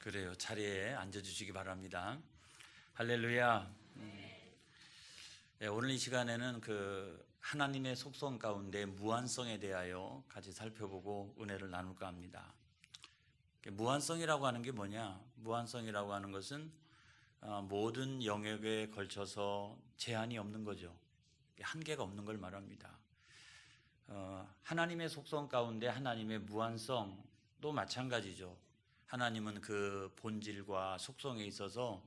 그래요. 자리에 앉아주시기 바랍니다. 할렐루야. 네, 오늘 이 시간에는 하나님의 속성 가운데 무한성에 대하여 같이 살펴보고 은혜를 나눌까 합니다. 무한성이라고 하는 게 뭐냐? 무한성이라고 하는 것은 모든 영역에 걸쳐서 제한이 없는 거죠. 한계가 없는 걸 말합니다. 하나님의 속성 가운데 하나님의 무한성도 마찬가지죠. 하나님은 그 본질과 속성에 있어서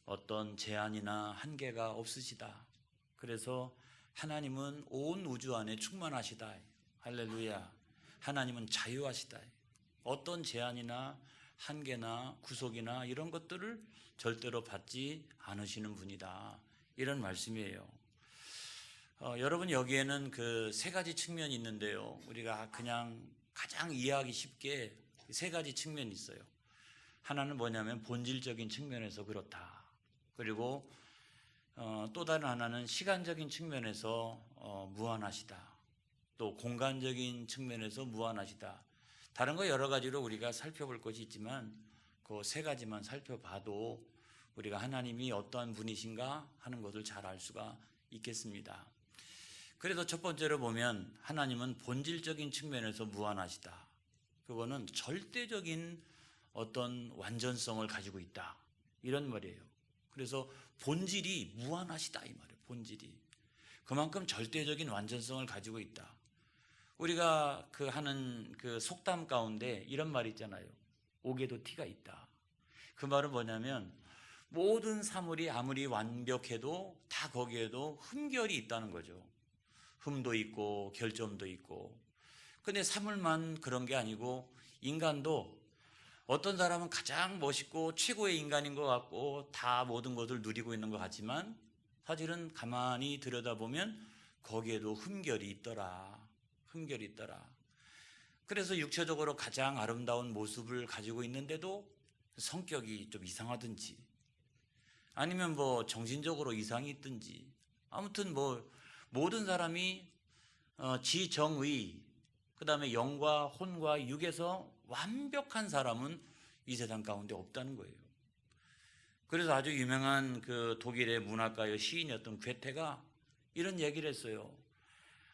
어떤 제한이나 한계가 없으시다. 그래서 하나님은 온 우주 안에 충만하시다. 할렐루야. 하나님은 자유하시다. 어떤 제한이나 한계나 구속이나 이런 것들을 절대로 받지 않으시는 분이다. 이런 말씀이에요. 여러분, 여기에는 그 세 가지 측면이 있는데요. 우리가 그냥 가장 이해하기 쉽게 세 가지 측면이 있어요. 하나는 뭐냐면 본질적인 측면에서 그렇다. 그리고 또 다른 하나는 시간적인 측면에서 무한하시다. 또 공간적인 측면에서 무한하시다. 다른 거 여러 가지로 우리가 살펴볼 것이 있지만 그 세 가지만 살펴봐도 우리가 하나님이 어떠한 분이신가 하는 것을 잘 알 수가 있겠습니다. 그래서 첫 번째로 보면 하나님은 본질적인 측면에서 무한하시다. 그거는 절대적인 어떤 완전성을 가지고 있다. 이런 말이에요. 그래서 본질이 무한하시다 이 말이에요. 본질이. 그만큼 절대적인 완전성을 가지고 있다. 우리가 하는 속담 가운데 이런 말이 있잖아요. 옥에도 티가 있다. 그 말은 뭐냐면 모든 사물이 아무리 완벽해도 다 거기에도 흠결이 있다는 거죠. 흠도 있고 결점도 있고. 근데 사물만 그런 게 아니고 인간도 어떤 사람은 가장 멋있고 최고의 인간인 것 같고 다 모든 것을 누리고 있는 것 같지만 사실은 가만히 들여다보면 거기에도 흠결이 있더라. 흠결이 있더라. 그래서 육체적으로 가장 아름다운 모습을 가지고 있는데도 성격이 좀 이상하든지 아니면 정신적으로 이상이 있든지 아무튼 모든 사람이 지정의 그 다음에 영과 혼과 육에서 완벽한 사람은 이 세상 가운데 없다는 거예요. 그래서 아주 유명한 독일의 문학가의 시인이었던 괴테가 이런 얘기를 했어요.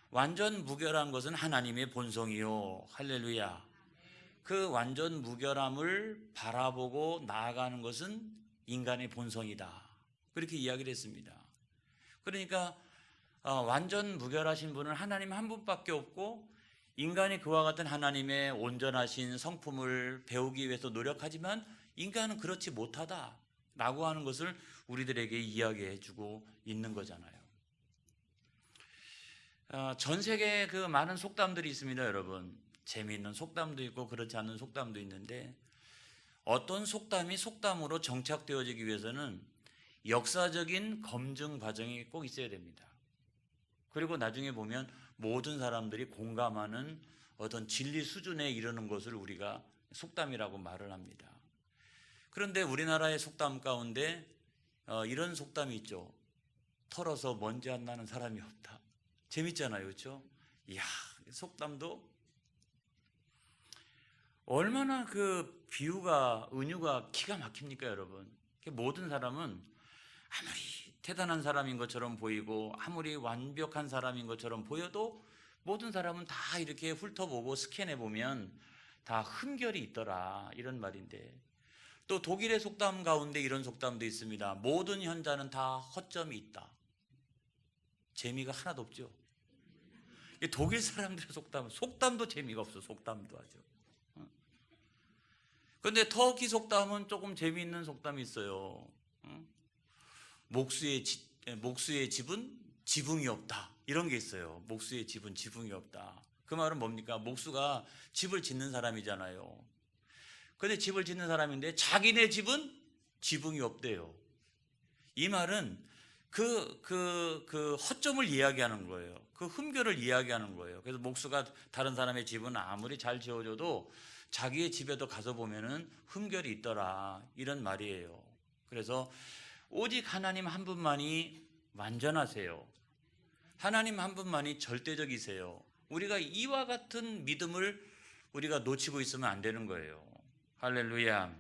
완전 무결한 것은 하나님의 본성이요. 할렐루야. 그 완전 무결함을 바라보고 나아가는 것은 인간의 본성이다. 그렇게 이야기를 했습니다. 그러니까 완전 무결하신 분은 하나님 한 분밖에 없고 인간이 그와 같은 하나님의 온전하신 성품을 배우기 위해서 노력하지만 인간은 그렇지 못하다라고 하는 것을 우리들에게 이야기해 주고 있는 거잖아요. 전 세계에 많은 속담들이 있습니다, 여러분. 재미있는 속담도 있고 그렇지 않은 속담도 있는데 어떤 속담이 속담으로 정착되어지기 위해서는 역사적인 검증 과정이 꼭 있어야 됩니다. 그리고 나중에 보면 모든 사람들이 공감하는 어떤 진리 수준에 이르는 것을 우리가 속담이라고 말을 합니다. 그런데 우리나라의 속담 가운데 이런 속담이 있죠. 털어서 먼지 안 나는 사람이 없다. 재밌잖아요, 그렇죠? 이야, 속담도 얼마나 비유가 은유가 기가 막힙니까, 여러분? 모든 사람은 아무리 대단한 사람인 것처럼 보이고 아무리 완벽한 사람인 것처럼 보여도 모든 사람은 다 이렇게 훑어보고 스캔해보면 다 흠결이 있더라 이런 말인데 또 독일의 속담 가운데 이런 속담도 있습니다. 모든 현자는 다 허점이 있다. 재미가 하나도 없죠. 독일 사람들의 속담도 재미가 없어. 속담도 아주. 그런데 터키 속담은 조금 재미있는 속담이 있어요. 목수의 집은 지붕이 없다. 이런 게 있어요. 목수의 집은 지붕이 없다. 그 말은 뭡니까? 목수가 집을 짓는 사람이잖아요. 그런데 집을 짓는 사람인데 자기네 집은 지붕이 없대요. 이 말은 허점을 이야기하는 거예요. 그 흠결을 이야기하는 거예요. 그래서 목수가 다른 사람의 집은 아무리 잘 지어줘도 자기의 집에도 가서 보면은 흠결이 있더라. 이런 말이에요. 그래서 오직 하나님 한 분만이 완전하세요. 하나님 한 분만이 절대적이세요. 우리가 이와 같은 믿음을 우리가 놓치고 있으면 안 되는 거예요. 할렐루야.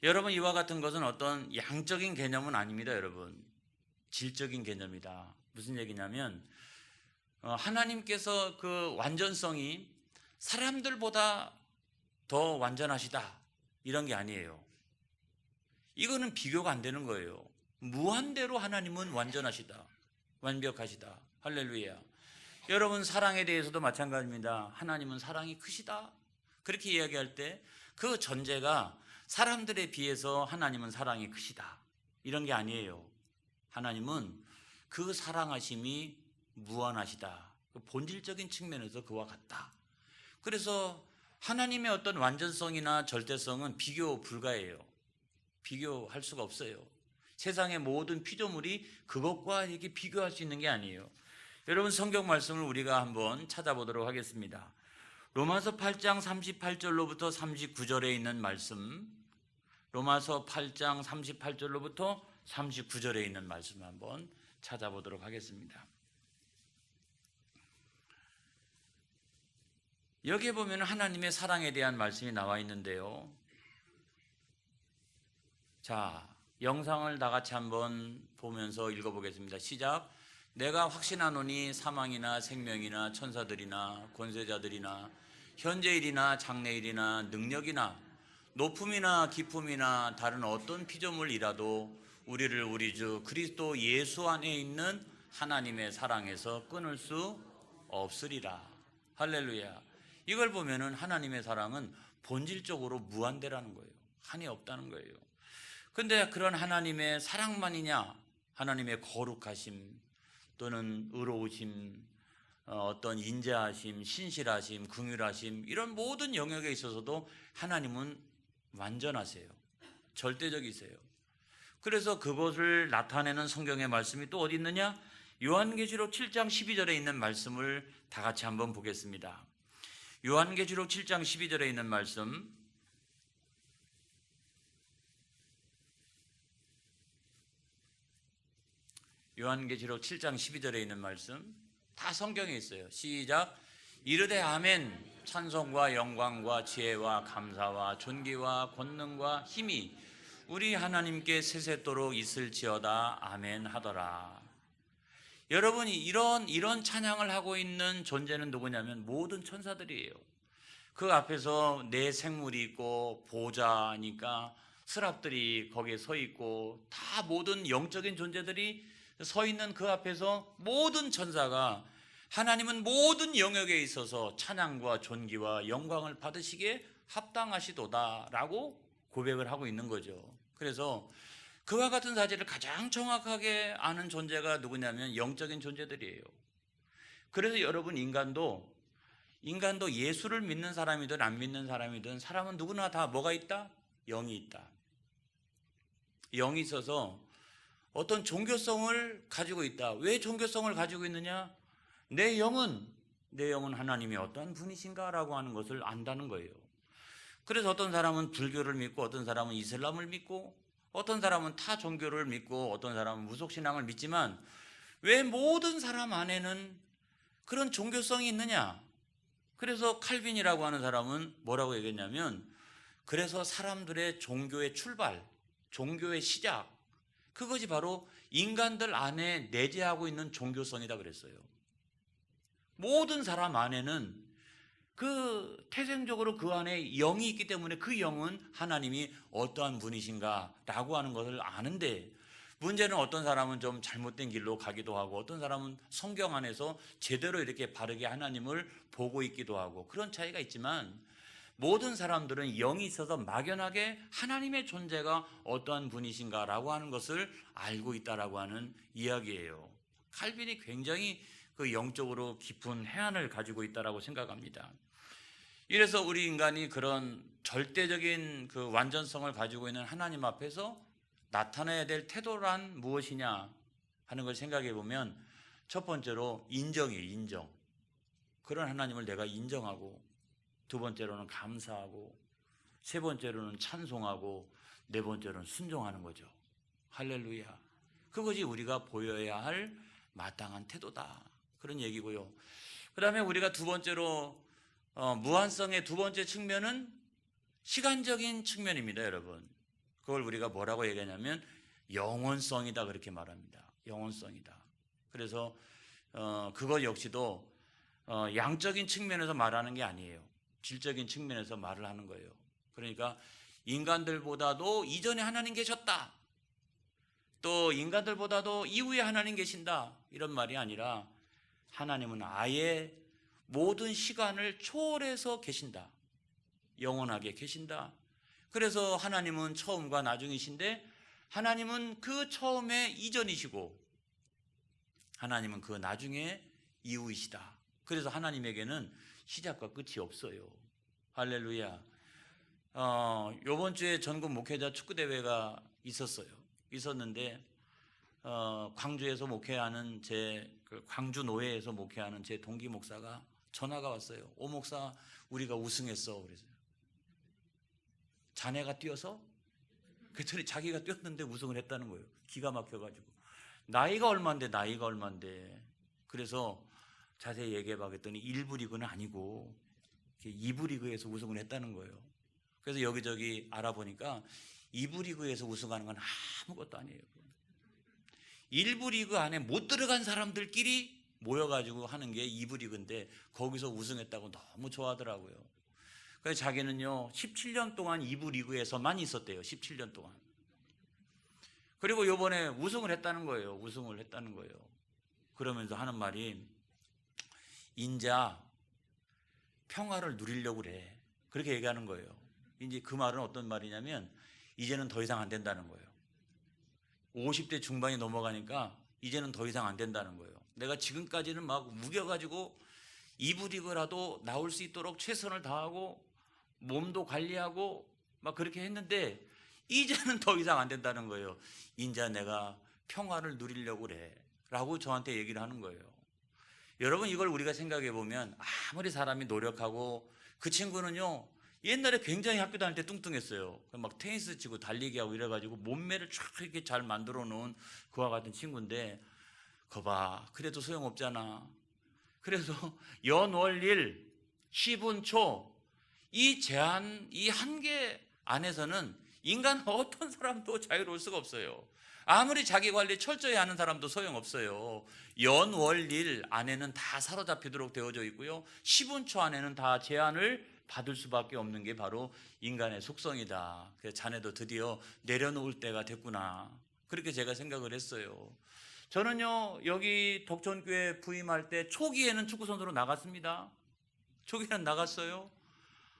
여러분, 이와 같은 것은 어떤 양적인 개념은 아닙니다. 여러분, 질적인 개념이다. 무슨 얘기냐면 하나님께서 그 완전성이 사람들보다 더 완전하시다 이런 게 아니에요. 이거는 비교가 안 되는 거예요. 무한대로 하나님은 완전하시다, 완벽하시다. 할렐루야. 여러분, 사랑에 대해서도 마찬가지입니다. 하나님은 사랑이 크시다 그렇게 이야기할 때 그 전제가 사람들에 비해서 하나님은 사랑이 크시다 이런 게 아니에요. 하나님은 그 사랑하심이 무한하시다, 본질적인 측면에서 그와 같다. 그래서 하나님의 어떤 완전성이나 절대성은 비교 불가해요. 비교할 수가 없어요. 세상의 모든 피조물이 그것과 이렇게 비교할 수 있는 게 아니에요. 여러분, 성경 말씀을 우리가 한번 찾아보도록 하겠습니다. 로마서 8장 38절로부터 39절에 있는 말씀, 로마서 8장 38절로부터 39절에 있는 말씀 한번 찾아보도록 하겠습니다. 여기에 보면 하나님의 사랑에 대한 말씀이 나와 있는데요. 자, 영상을 다 같이 한번 보면서 읽어보겠습니다. 시작. 내가 확신하노니 사망이나 생명이나 천사들이나 권세자들이나 현재일이나 장래일이나 능력이나 높음이나 깊음이나 다른 어떤 피조물이라도 우리를 우리 주 그리스도 예수 안에 있는 하나님의 사랑에서 끊을 수 없으리라. 할렐루야. 이걸 보면은 하나님의 사랑은 본질적으로 무한대라는 거예요. 한이 없다는 거예요. 근데 그런 하나님의 사랑만이냐, 하나님의 거룩하심 또는 의로우심, 어떤 인자하심, 신실하심, 긍휼하심, 이런 모든 영역에 있어서도 하나님은 완전하세요. 절대적이세요. 그래서 그것을 나타내는 성경의 말씀이 또 어디 있느냐? 요한계시록 7장 12절에 있는 말씀을 다 같이 한번 보겠습니다. 요한계시록 7장 12절에 있는 말씀, 요한계시록 7장 12절에 있는 말씀, 다 성경에 있어요. 시작. 이르되 아멘. 찬송과 영광과 지혜와 감사와 존귀와 권능과 힘이 우리 하나님께 세세토록 있을지어다. 아멘 하더라. 여러분이 이런 찬양을 하고 있는 존재는 누구냐면 모든 천사들이에요. 그 앞에서 네 생물이 있고 보좌니까 스랍들이 거기에 서 있고 다 모든 영적인 존재들이 서 있는 그 앞에서 모든 천사가 하나님은 모든 영역에 있어서 찬양과 존귀와 영광을 받으시기에 합당하시도다 라고 고백을 하고 있는 거죠. 그래서 그와 같은 사실을 가장 정확하게 아는 존재가 누구냐면 영적인 존재들이에요. 그래서 여러분, 인간도 예수를 믿는 사람이든 안 믿는 사람이든 사람은 누구나 다 뭐가 있다? 영이 있다. 영이 있어서 어떤 종교성을 가지고 있다. 왜 종교성을 가지고 있느냐? 내 영은 하나님이 어떠한 분이신가라고 하는 것을 안다는 거예요. 그래서 어떤 사람은 불교를 믿고 어떤 사람은 이슬람을 믿고 어떤 사람은 타 종교를 믿고 어떤 사람은 무속신앙을 믿지만 왜 모든 사람 안에는 그런 종교성이 있느냐? 그래서 칼빈이라고 하는 사람은 뭐라고 얘기했냐면, 그래서 사람들의 종교의 출발, 종교의 시작, 그것이 바로 인간들 안에 내재하고 있는 종교성이다 그랬어요. 모든 사람 안에는 태생적으로 그 안에 영이 있기 때문에 그 영은 하나님이 어떠한 분이신가 라고 하는 것을 아는데, 문제는 어떤 사람은 좀 잘못된 길로 가기도 하고 어떤 사람은 성경 안에서 제대로 이렇게 바르게 하나님을 보고 있기도 하고 그런 차이가 있지만, 모든 사람들은 영이 있어서 막연하게 하나님의 존재가 어떠한 분이신가 라고 하는 것을 알고 있다라고 하는 이야기예요. 칼빈이 굉장히 그 영적으로 깊은 해안을 가지고 있다라고 생각합니다. 이래서 우리 인간이 그런 절대적인 그 완전성을 가지고 있는 하나님 앞에서 나타내야 될 태도란 무엇이냐 하는 걸 생각해 보면, 첫 번째로 인정이에요. 인정. 그런 하나님을 내가 인정하고, 두 번째로는 감사하고, 세 번째로는 찬송하고, 네 번째로는 순종하는 거죠. 할렐루야. 그것이 우리가 보여야 할 마땅한 태도다, 그런 얘기고요. 그 다음에 우리가 두 번째로 무한성의 두 번째 측면은 시간적인 측면입니다. 여러분, 그걸 우리가 뭐라고 얘기하냐면 영원성이다 그렇게 말합니다. 영원성이다. 그래서 그것 역시도 양적인 측면에서 말하는 게 아니에요. 질적인 측면에서 말을 하는 거예요. 그러니까 인간들보다도 이전에 하나님 계셨다, 또 인간들보다도 이후에 하나님 계신다, 이런 말이 아니라 하나님은 아예 모든 시간을 초월해서 계신다. 영원하게 계신다. 그래서 하나님은 처음과 나중이신데 하나님은 그 처음에 이전이시고 하나님은 그 나중에 이후이시다. 그래서 하나님에게는 시작과 끝이 없어요. 할렐루야. 요번 주에 전국 목회자 축구대회가 있었는데 광주에서 목회하는 광주 노회에서 목회하는 제 동기 목사가 전화가 왔어요. 오 목사, 우리가 우승했어. 그래서 자네가 뛰어서? 그랬더니 자기가 뛰었는데 우승을 했다는 거예요. 기가 막혀가지고. 나이가 얼만데. 그래서 자세히 얘기해봐 그랬더니 1부 리그는 아니고 2부 리그에서 우승을 했다는 거예요. 그래서 여기저기 알아보니까 2부 리그에서 우승하는 건 아무것도 아니에요. 1부 리그 안에 못 들어간 사람들끼리 모여가지고 하는 게 2부 리그인데 거기서 우승했다고 너무 좋아하더라고요. 그래서 자기는요 17년 동안 2부 리그에서만 있었대요. 17년 동안. 그리고 요번에 우승을 했다는 거예요. 그러면서 하는 말이 인자 평화를 누리려고 그래. 그렇게 얘기하는 거예요. 이제 그 말은 어떤 말이냐면 이제는 더 이상 안 된다는 거예요. 50대 중반이 넘어가니까 이제는 더 이상 안 된다는 거예요. 내가 지금까지는 막 우겨가지고 2부 리그라도 나올 수 있도록 최선을 다하고 몸도 관리하고 막 그렇게 했는데 이제는 더 이상 안 된다는 거예요. 인자 내가 평화를 누리려고 그래 라고 저한테 얘기를 하는 거예요. 여러분, 이걸 우리가 생각해 보면 아무리 사람이 노력하고, 그 친구는요 옛날에 굉장히 학교 다닐 때 뚱뚱했어요. 막 테니스 치고 달리기 하고 이래가지고 몸매를 쫙 이렇게 잘 만들어 놓은 그와 같은 친구인데 거봐, 그래도 소용없잖아. 그래서 연월일 10분 이 제한, 이 한계 안에서는 인간 어떤 사람도 자유로울 수가 없어요. 아무리 자기 관리 철저히 하는 사람도 소용없어요. 연월일 안에는 다 사로잡히도록 되어져 있고요, 10분 초 안에는 다 제한을 받을 수밖에 없는 게 바로 인간의 속성이다. 그래서 자네도 드디어 내려놓을 때가 됐구나, 그렇게 제가 생각을 했어요. 저는요 여기 덕천교회 부임할 때 초기에는 축구선수로 나갔습니다. 초기에는 나갔어요.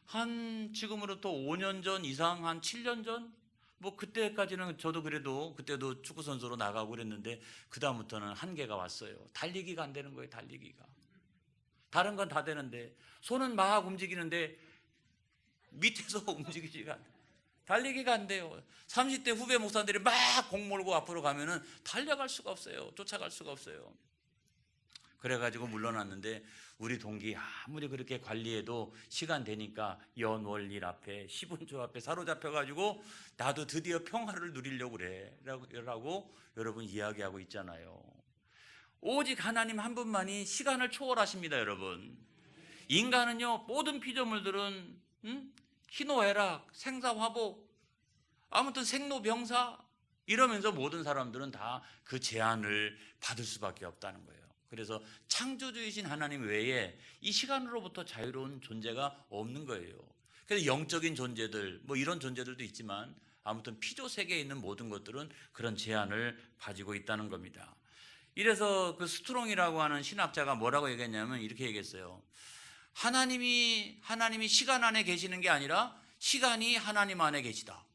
한 지금으로부터 5년 전 이상, 한 7년 전, 뭐 그때까지는 저도 그래도 그때도 축구선수로 나가고 그랬는데 그 다음부터는 한계가 왔어요. 달리기가 안 되는 거예요. 달리기가. 다른 건 다 되는데 손은 막 움직이는데 밑에서 움직이지가 않아요. 달리기가 안 돼요. 30대 후배 목사들이 막 공 몰고 앞으로 가면은 달려갈 수가 없어요. 쫓아갈 수가 없어요. 그래가지고 물러났는데 우리 동기 아무리 그렇게 관리해도 시간 되니까 연월일 앞에 10분 초 앞에 사로잡혀가지고 나도 드디어 평화를 누리려고 그래 라고 여러분 이야기하고 있잖아요. 오직 하나님 한 분만이 시간을 초월하십니다. 여러분, 인간은요 모든 피조물들은 희노애락, 생사화복, 아무튼 생로병사 이러면서 모든 사람들은 다 그 제한을 받을 수밖에 없다는 거예요. 그래서 창조주이신 하나님 외에 이 시간으로부터 자유로운 존재가 없는 거예요. 그래서 영적인 존재들, 뭐 이런 존재들도 있지만 아무튼 피조 세계에 있는 모든 것들은 그런 제한을 가지고 있다는 겁니다. 이래서 그 스트롱이라고 하는 신학자가 뭐라고 얘기했냐면 이렇게 얘기했어요. 하나님이 시간 안에 계시는 게 아니라 시간이 하나님 안에 계시다.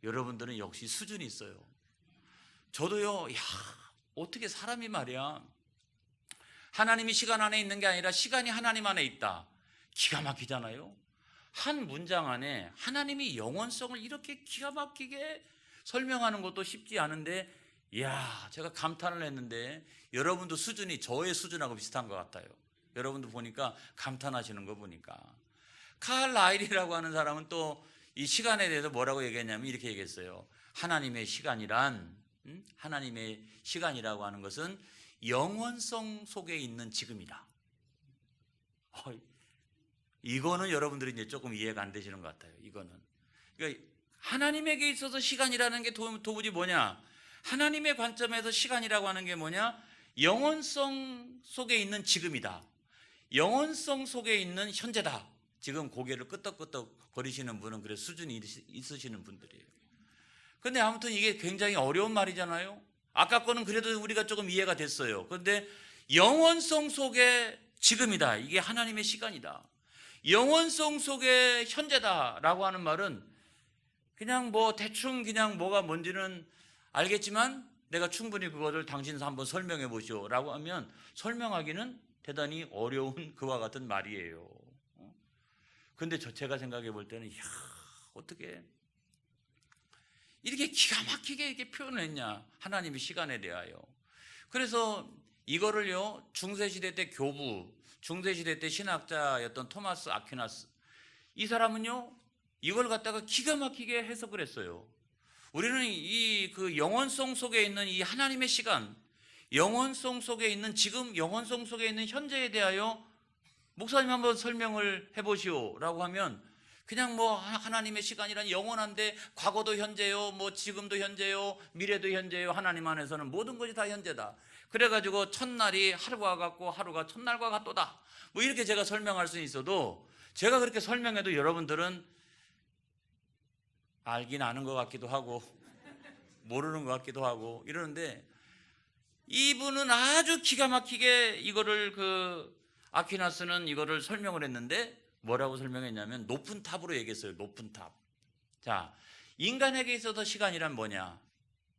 여러분들은 역시 수준이 있어요. 저도요, 어떻게 사람이 말이야, 하나님이 시간 안에 있는 게 아니라 시간이 하나님 안에 있다. 기가 막히잖아요. 한 문장 안에 하나님이 영원성을 이렇게 기가 막히게 설명하는 것도 쉽지 않은데, 제가 감탄을 했는데 여러분도 수준이 저의 수준하고 비슷한 것 같아요. 여러분도 보니까 감탄하시는 거 보니까. 칼 라일이라고 하는 사람은 또 이 시간에 대해서 뭐라고 얘기했냐면 이렇게 얘기했어요. 하나님의 시간이란, 하나님의 시간이라고 하는 것은 영원성 속에 있는 지금이다. 이거는 여러분들이 이제 조금 이해가 안 되시는 것 같아요. 이거는 그러니까 하나님에게 있어서 시간이라는 게 도무지 뭐냐? 하나님의 관점에서 시간이라고 하는 게 뭐냐? 영원성 속에 있는 지금이다. 영원성 속에 있는 현재다. 지금 고개를 끄덕끄덕 거리시는 분은 그래 수준이 있으시는 분들이에요. 근데 아무튼 이게 굉장히 어려운 말이잖아요. 아까 거는 그래도 우리가 조금 이해가 됐어요. 그런데 영원성 속에 지금이다. 이게 하나님의 시간이다. 영원성 속에 현재다라고 하는 말은 그냥 뭐 대충 그냥 뭐가 뭔지는 알겠지만 내가 충분히 그거를 당신 한번 설명해 보시오라고 하면 설명하기는 대단히 어려운 그와 같은 말이에요. 근데 제가 생각해 볼 때는 이야, 어떻게 이렇게 기가 막히게 이렇게 표현했냐, 하나님의 시간에 대하여. 그래서 이거를요, 중세시대 때 교부, 중세시대 때 신학자였던 토마스 아퀴나스, 이 사람은요 이걸 갖다가 기가 막히게 해석을 했어요. 우리는 이 그 영원성 속에 있는 이 하나님의 시간, 영원성 속에 있는 지금, 영원성 속에 있는 현재에 대하여 목사님 한번 설명을 해보시오라고 하면 그냥 뭐 하나님의 시간이란 영원한데 과거도 현재요, 뭐 지금도 현재요, 미래도 현재요. 하나님 안에서는 모든 것이 다 현재다. 그래가지고 첫날이 하루와 같고 하루가 첫날과 같도다. 뭐 이렇게 제가 설명할 수 있어도, 제가 그렇게 설명해도 여러분들은 알긴 아는 것 같기도 하고 모르는 것 같기도 하고 이러는데, 이분은 아주 기가 막히게 이거를 아퀴나스는 이거를 설명을 했는데 뭐라고 설명했냐면 높은 탑으로 얘기했어요. 높은 탑. 자, 인간에게 있어서 시간이란 뭐냐?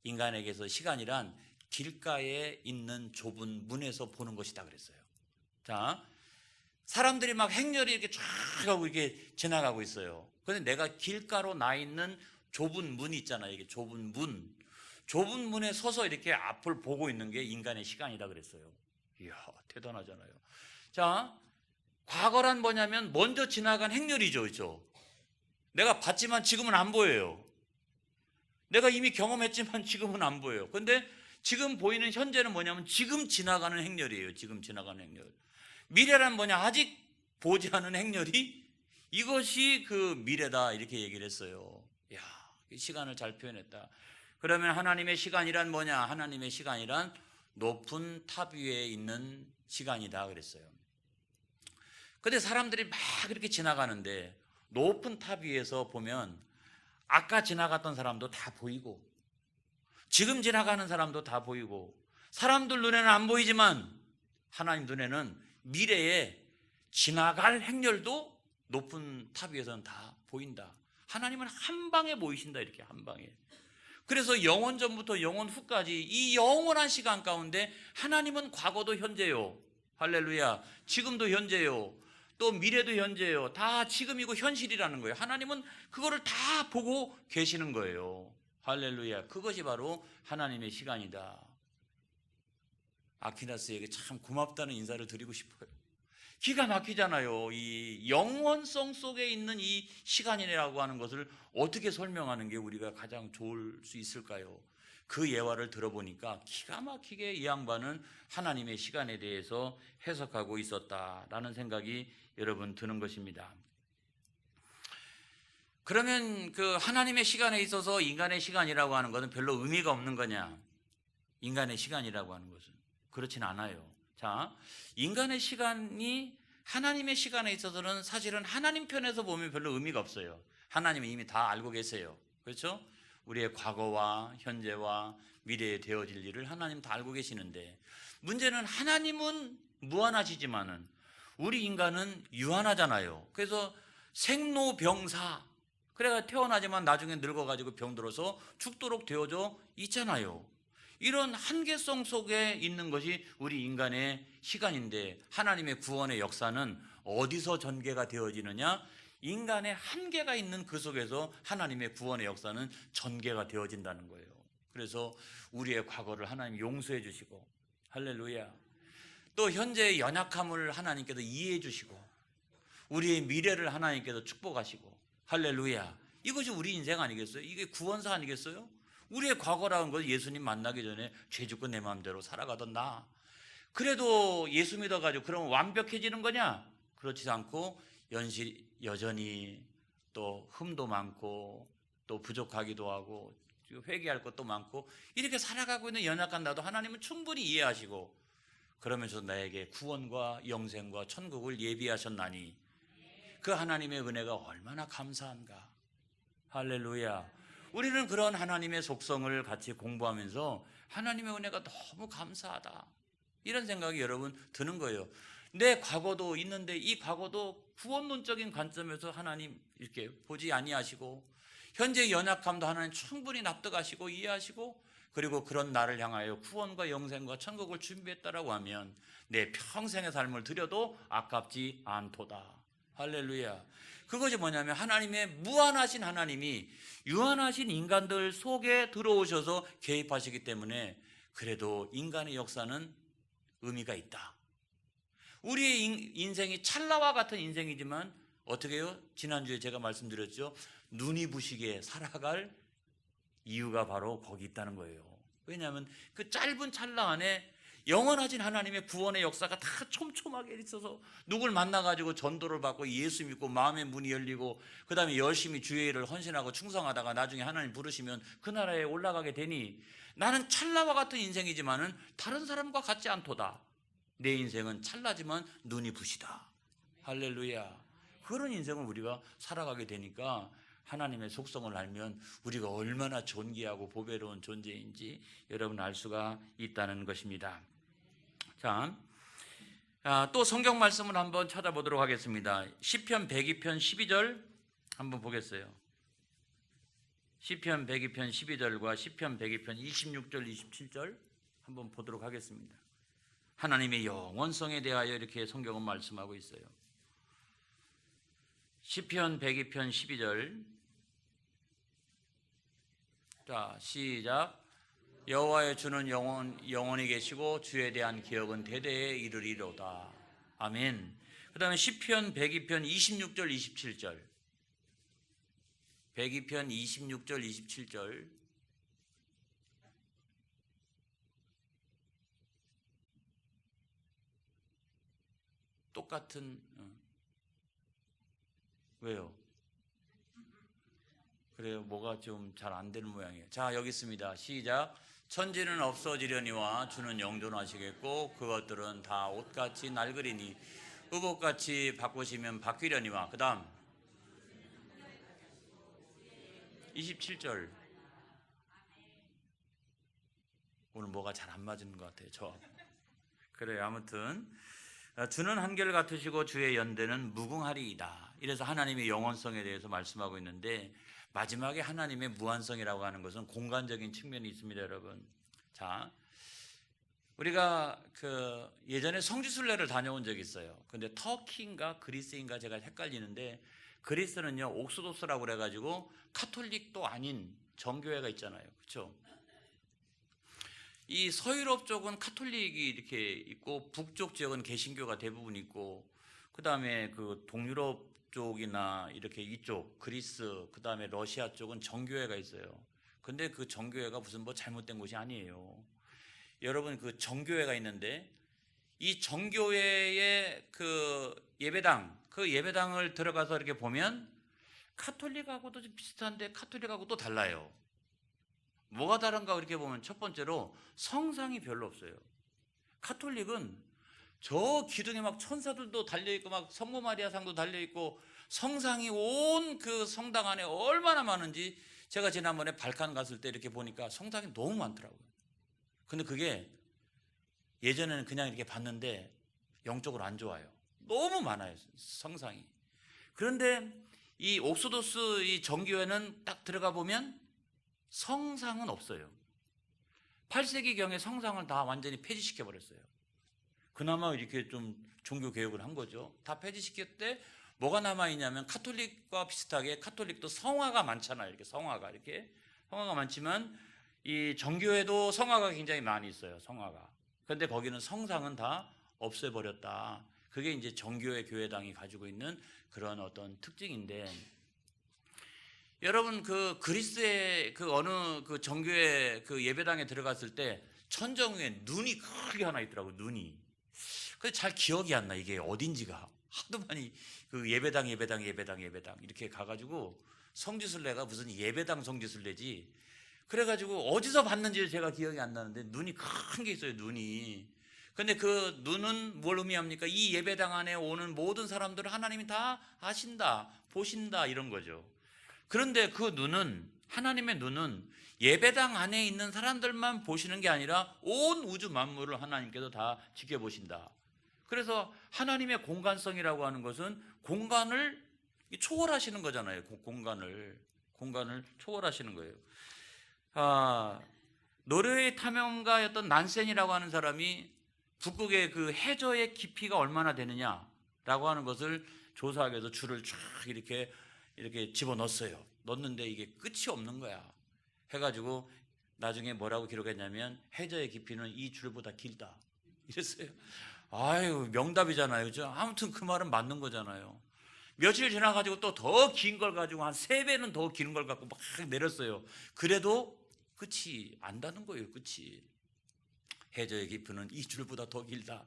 인간에게서 시간이란 길가에 있는 좁은 문에서 보는 것이다 그랬어요. 자, 사람들이 막 행렬이 이렇게 쫙 하고 이렇게 지나가고 있어요. 그런데 내가 길가로 나 있는 좁은 문이 있잖아요. 이게 좁은 문. 좁은 문에 서서 이렇게 앞을 보고 있는 게 인간의 시간이다 그랬어요. 이야, 대단하잖아요. 자, 과거란 뭐냐면 먼저 지나간 행렬이죠, 그렇죠? 내가 봤지만 지금은 안 보여요. 내가 이미 경험했지만 지금은 안 보여요. 그런데 지금 보이는 현재는 뭐냐면 지금 지나가는 행렬이에요. 지금 지나가는 행렬. 미래란 뭐냐? 아직 보지 않은 행렬이, 이것이 그 미래다, 이렇게 얘기를 했어요. 이야, 시간을 잘 표현했다. 그러면 하나님의 시간이란 뭐냐? 하나님의 시간이란 높은 탑 위에 있는 시간이다 그랬어요. 근데 사람들이 막 이렇게 지나가는데 높은 탑 위에서 보면 아까 지나갔던 사람도 다 보이고 지금 지나가는 사람도 다 보이고, 사람들 눈에는 안 보이지만 하나님 눈에는 미래에 지나갈 행렬도 높은 탑 위에서는 다 보인다. 하나님은 한 방에 보이신다, 이렇게 한 방에. 그래서 영원 전부터 영원 후까지 이 영원한 시간 가운데 하나님은 과거도 현재요. 할렐루야. 지금도 현재요. 또 미래도 현재요. 다 지금이고 현실이라는 거예요. 하나님은 그거를 다 보고 계시는 거예요. 할렐루야. 그것이 바로 하나님의 시간이다. 아퀴나스에게 참 고맙다는 인사를 드리고 싶어요. 기가 막히잖아요. 이 영원성 속에 있는 이 시간이라고 하는 것을 어떻게 설명하는 게 우리가 가장 좋을 수 있을까요? 그 예화를 들어보니까 기가 막히게 이 양반은 하나님의 시간에 대해서 해석하고 있었다라는 생각이 여러분 드는 것입니다. 그러면 그 하나님의 시간에 있어서 인간의 시간이라고 하는 것은 별로 의미가 없는 거냐? 인간의 시간이라고 하는 것은 그렇진 않아요. 자, 인간의 시간이 하나님의 시간에 있어서는 사실은 하나님 편에서 보면 별로 의미가 없어요. 하나님은 이미 다 알고 계세요. 그렇죠? 우리의 과거와 현재와 미래에 되어질 일을 하나님 다 알고 계시는데, 문제는 하나님은 무한하시지만은 우리 인간은 유한하잖아요. 그래서 생로병사, 그래가 태어나지만 나중에 늙어가지고 병들어서 죽도록 되어져 있잖아요. 이런 한계성 속에 있는 것이 우리 인간의 시간인데, 하나님의 구원의 역사는 어디서 전개가 되어지느냐? 인간의 한계가 있는 그 속에서 하나님의 구원의 역사는 전개가 되어진다는 거예요. 그래서 우리의 과거를 하나님 용서해 주시고, 할렐루야. 또 현재의 연약함을 하나님께서 이해해 주시고, 우리의 미래를 하나님께서 축복하시고, 할렐루야. 이것이 우리 인생 아니겠어요? 이게 구원사 아니겠어요? 우리의 과거라는 것은 예수님 만나기 전에 죄 짓고 내 마음대로 살아가던 나, 그래도 예수 믿어가지고 그러면 완벽해지는 거냐? 그렇지 않고 여전히 또 흠도 많고 또 부족하기도 하고 회개할 것도 많고 이렇게 살아가고 있는 연약한 나도 하나님은 충분히 이해하시고 그러면서 나에게 구원과 영생과 천국을 예비하셨나니 그 하나님의 은혜가 얼마나 감사한가. 할렐루야. 우리는 그런 하나님의 속성을 같이 공부하면서 하나님의 은혜가 너무 감사하다 이런 생각이 여러분 드는 거예요. 내 과거도 있는데 이 과거도 구원론적인 관점에서 하나님 이렇게 보지 아니하시고 현재 연약함도 하나님 충분히 납득하시고 이해하시고 그리고 그런 나를 향하여 구원과 영생과 천국을 준비했다라고 하면 내 평생의 삶을 드려도 아깝지 않도다. 할렐루야. 그것이 뭐냐면 하나님의 무한하신 하나님이 유한하신 인간들 속에 들어오셔서 개입하시기 때문에 그래도 인간의 역사는 의미가 있다. 우리의 인생이 찰나와 같은 인생이지만 어떻게 해요? 지난주에 제가 말씀드렸죠. 눈이 부시게 살아갈 이유가 바로 거기 있다는 거예요. 왜냐하면 그 짧은 찰나 안에 영원하신 하나님의 구원의 역사가 다 촘촘하게 있어서 누굴 만나가지고 전도를 받고 예수 믿고 마음의 문이 열리고 그 다음에 열심히 주의 일을 헌신하고 충성하다가 나중에 하나님 부르시면 그 나라에 올라가게 되니 나는 찰나와 같은 인생이지만은 다른 사람과 같지 않도다. 내 인생은 찰나지만 눈이 부시다. 할렐루야. 그런 인생을 우리가 살아가게 되니까 하나님의 속성을 알면 우리가 얼마나 존귀하고 보배로운 존재인지 여러분 알 수가 있다는 것입니다. 자, 또 성경 말씀을 한번 찾아보도록 하겠습니다. 시편 102편 12절 한번 보겠어요. 시편 102편 12절과 시편 102편 26절 27절 한번 보도록 하겠습니다. 하나님의 영원성에 대하여 이렇게 성경은 말씀하고 있어요. 시편 102편 12절. 자, 시작. 여호와의 주는 영원히 계시고 주에 대한 기억은 대대에 이르리로다. 아멘. 그 다음에 시편 102편 26절 27절. 102편 26절 27절. 똑같은 왜요? 그래요. 뭐가 좀 잘 안 되는 모양이에요. 자, 여기 있습니다. 시작. 천지는 없어지려니와 주는 영존하시겠고 그것들은 다 옷같이 낡으리니 의복같이 바꾸시면 바뀌려니와. 그 다음 27절. 오늘 뭐가 잘 안 맞는 것 같아요. 저. 그래요. 아무튼 주는 한결같으시고 주의 연대는 무궁하리이다. 이래서 하나님의 영원성에 대해서 말씀하고 있는데 마지막에 하나님의 무한성이라고 하는 것은 공간적인 측면이 있습니다, 여러분. 자, 우리가 예전에 성지순례를 다녀온 적이 있어요. 근데 터키인가 그리스인가 제가 헷갈리는데 그리스는요 옥소도스라고 그래가지고 카톨릭도 아닌 정교회가 있잖아요, 그렇죠? 이 서유럽 쪽은 카톨릭이 이렇게 있고 북쪽 지역은 개신교가 대부분 있고 그 다음에 그 동유럽 쪽이나 이렇게 이쪽 그리스 그 다음에 러시아 쪽은 정교회가 있어요. 근데 그 정교회가 무슨 뭐 잘못된 곳이 아니에요. 여러분 그 정교회가 있는데 이 정교회의 그 예배당 그 예배당을 들어가서 이렇게 보면 카톨릭하고도 좀 비슷한데 카톨릭하고 또 달라요. 뭐가 다른가 이렇게 보면 첫 번째로 성상이 별로 없어요. 카톨릭은 저 기둥에 막 천사들도 달려있고 막 성모 마리아 상도 달려있고 성상이 온 그 성당 안에 얼마나 많은지 제가 지난번에 발칸 갔을 때 이렇게 보니까 성상이 너무 많더라고요. 근데 그게 예전에는 그냥 이렇게 봤는데 영적으로 안 좋아요. 너무 많아요, 성상이. 그런데 이 옥소도스 이 정교회는 딱 들어가 보면 성상은 없어요. 8세기경에 성상을 다 완전히 폐지시켜 버렸어요. 그나마 이렇게 좀 종교 개혁을 한 거죠. 다 폐지시켰을 때 뭐가 남아있냐면 카톨릭과 비슷하게 카톨릭도 성화가 많잖아요. 이렇게 성화가 많지만 이 정교회도 성화가 굉장히 많이 있어요. 성화가. 그런데 거기는 성상은 다 없애버렸다. 그게 이제 정교회 교회당이 가지고 있는 그런 어떤 특징인데 여러분 그 그리스의 그 어느 그 정교회 그 예배당에 들어갔을 때 천정 위에 눈이 크게 하나 있더라고요. 눈이. 근데 잘 기억이 안 나. 이게 어딘지가. 하도 많이 그 예배당 이렇게 가가지고 성지순례가 무슨 예배당 성지순례지. 그래가지고 어디서 봤는지 제가 기억이 안 나는데 눈이 큰 게 있어요, 눈이. 근데 그 눈은 뭘 의미합니까? 이 예배당 안에 오는 모든 사람들을 하나님이 다 아신다, 보신다, 이런 거죠. 그런데 그 눈은, 하나님의 눈은 예배당 안에 있는 사람들만 보시는 게 아니라 온 우주 만물을 하나님께서 다 지켜보신다. 그래서 하나님의 공간성이라고 하는 것은 공간을 초월하시는 거잖아요. 공간을 초월하시는 거예요. 노르웨이 탐험가였던 난센이라고 하는 사람이 북극의 그 해저의 깊이가 얼마나 되느냐라고 하는 것을 조사하기 위해서 줄을 쫙 이렇게 집어넣었어요. 넣었는데 이게 끝이 없는 거야. 해가지고 나중에 뭐라고 기록했냐면 해저의 깊이는 이 줄보다 길다 이랬어요. 아유, 명답이잖아요, 그죠? 아무튼 그 말은 맞는 거잖아요. 며칠 지나가지고 또 더 긴 걸 가지고 한 3배는 더 긴 걸 갖고 막 내렸어요. 그래도 끝이 안다는 거예요. 끝이. 해저의 깊이는 이 줄보다 더 길다.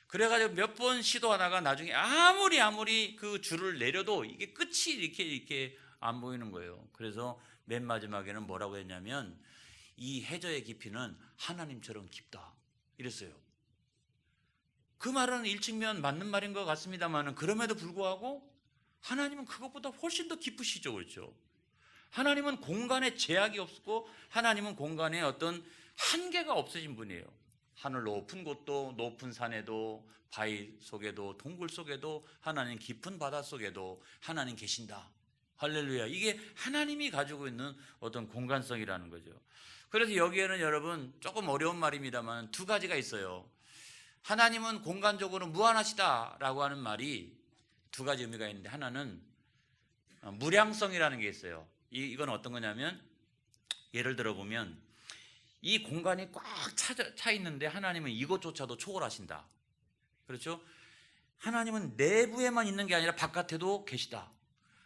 그래가지고 몇 번 시도하다가 나중에 아무리 그 줄을 내려도 이게 끝이 이렇게 안 보이는 거예요. 그래서 맨 마지막에는 뭐라고 했냐면 이 해저의 깊이는 하나님처럼 깊다 이랬어요. 그 말은 일측면 맞는 말인 것 같습니다만 그럼에도 불구하고 하나님은 그것보다 훨씬 더 깊으시죠. 그렇죠? 하나님은 공간에 제약이 없고 하나님은 공간에 어떤 한계가 없으신 분이에요. 하늘 높은 곳도, 높은 산에도, 바위 속에도, 동굴 속에도, 하나님 깊은 바다 속에도 하나님 계신다. 할렐루야. 이게 하나님이 가지고 있는 어떤 공간성이라는 거죠. 그래서 여기에는 여러분 조금 어려운 말입니다만 2가지가 있어요. 하나님은 공간적으로 무한하시다라고 하는 말이 2가지 의미가 있는데, 하나는 무량성이라는 게 있어요. 이건 어떤 거냐면, 예를 들어 보면 이 공간이 꽉 차 있는데 하나님은 이것조차도 초월하신다. 그렇죠? 하나님은 내부에만 있는 게 아니라 바깥에도 계시다.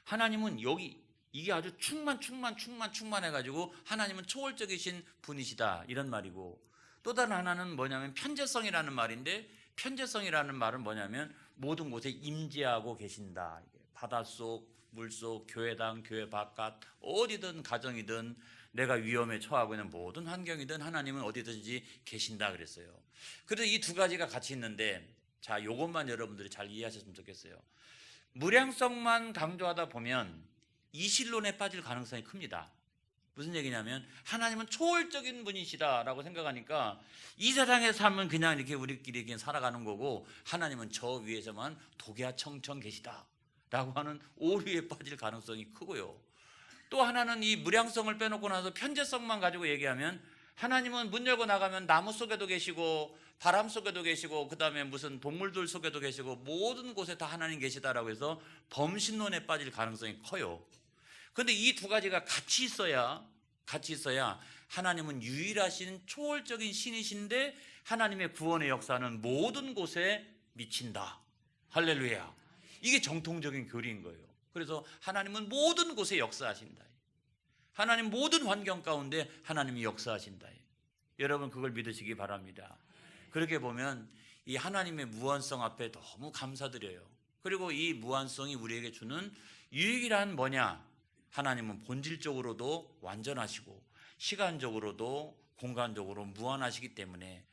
하나님은 여기 이게 아주 충만해가지고 하나님은 초월적이신 분이시다, 이런 말이고, 또 다른 하나는 뭐냐면 편재성이라는 말인데, 편재성이라는 말은 뭐냐면 모든 곳에 임재하고 계신다. 바닷속, 물속, 교회당, 교회 바깥, 어디든 가정이든 내가 위험에 처하고 있는 모든 환경이든 하나님은 어디든지 계신다 그랬어요. 그래서 이 2가지가 같이 있는데, 자, 요것만 여러분들이 잘 이해하셨으면 좋겠어요. 무량성만 강조하다 보면 이실론에 빠질 가능성이 큽니다. 무슨 얘기냐면 하나님은 초월적인 분이시다라고 생각하니까 이 세상의 삶은 그냥 이렇게 우리끼리 그냥 살아가는 거고, 하나님은 저 위에서만 독야청청 계시다라고 하는 오류에 빠질 가능성이 크고요. 또 하나는 이 무량성을 빼놓고 나서 편재성만 가지고 얘기하면 하나님은 문 열고 나가면 나무 속에도 계시고 바람 속에도 계시고 그다음에 무슨 동물들 속에도 계시고 모든 곳에 다 하나님 계시다라고 해서 범신론에 빠질 가능성이 커요. 그런데 이 2가지가 같이 있어야 하나님은 유일하신 초월적인 신이신데 하나님의 구원의 역사는 모든 곳에 미친다. 할렐루야. 이게 정통적인 교리인 거예요. 그래서 하나님은 모든 곳에 역사하신다. 하나님 모든 환경 가운데 하나님이 역사하신다. 여러분 그걸 믿으시기 바랍니다. 그렇게 보면 이 하나님의 무한성 앞에 너무 감사드려요. 그리고 이 무한성이 우리에게 주는 유익이란 뭐냐? 하나님은 본질적으로도 완전하시고 시간적으로도 공간적으로 무한하시기 때문에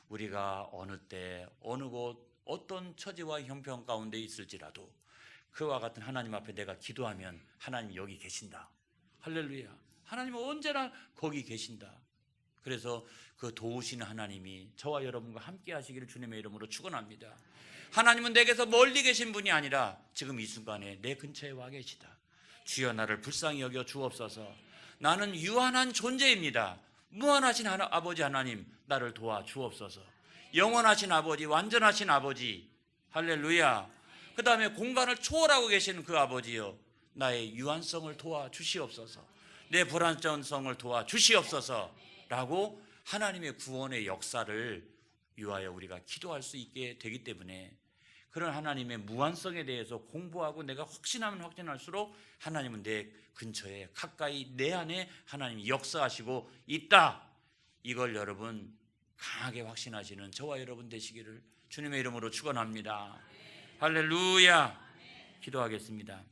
우리가 어느 때 어느 곳 어떤 처지와 형편 가운데 있을지라도 그와 같은 하나님 앞에 내가 기도하면 하나님 여기 계신다. 할렐루야. 하나님은 언제나 거기 계신다. 그래서 그 도우시는 하나님이 저와 여러분과 함께 하시기를 주님의 이름으로 축원합니다. 하나님은 내게서 멀리 계신 분이 아니라 지금 이 순간에 내 근처에 와 계시다. 주여 나를 불쌍히 여겨 주옵소서. 나는 유한한 존재입니다. 무한하신 아버지 하나님 나를 도와 주옵소서. 영원하신 아버지, 완전하신 아버지, 할렐루야. 그 다음에 공간을 초월하고 계시는 그 아버지요, 나의 유한성을 도와 주시옵소서. 내 불완전성을 도와 주시옵소서 라고 하나님의 구원의 역사를 위하여 우리가 기도할 수 있게 되기 때문에, 그런 하나님의 무한성에 대해서 공부하고 내가 확신하면 확신할수록 하나님은 내 근처에 가까이 내 안에 하나님이 역사하시고 있다. 이걸 여러분 강하게 확신하시는 저와 여러분 되시기를 주님의 이름으로 축원합니다. 할렐루야. 기도하겠습니다.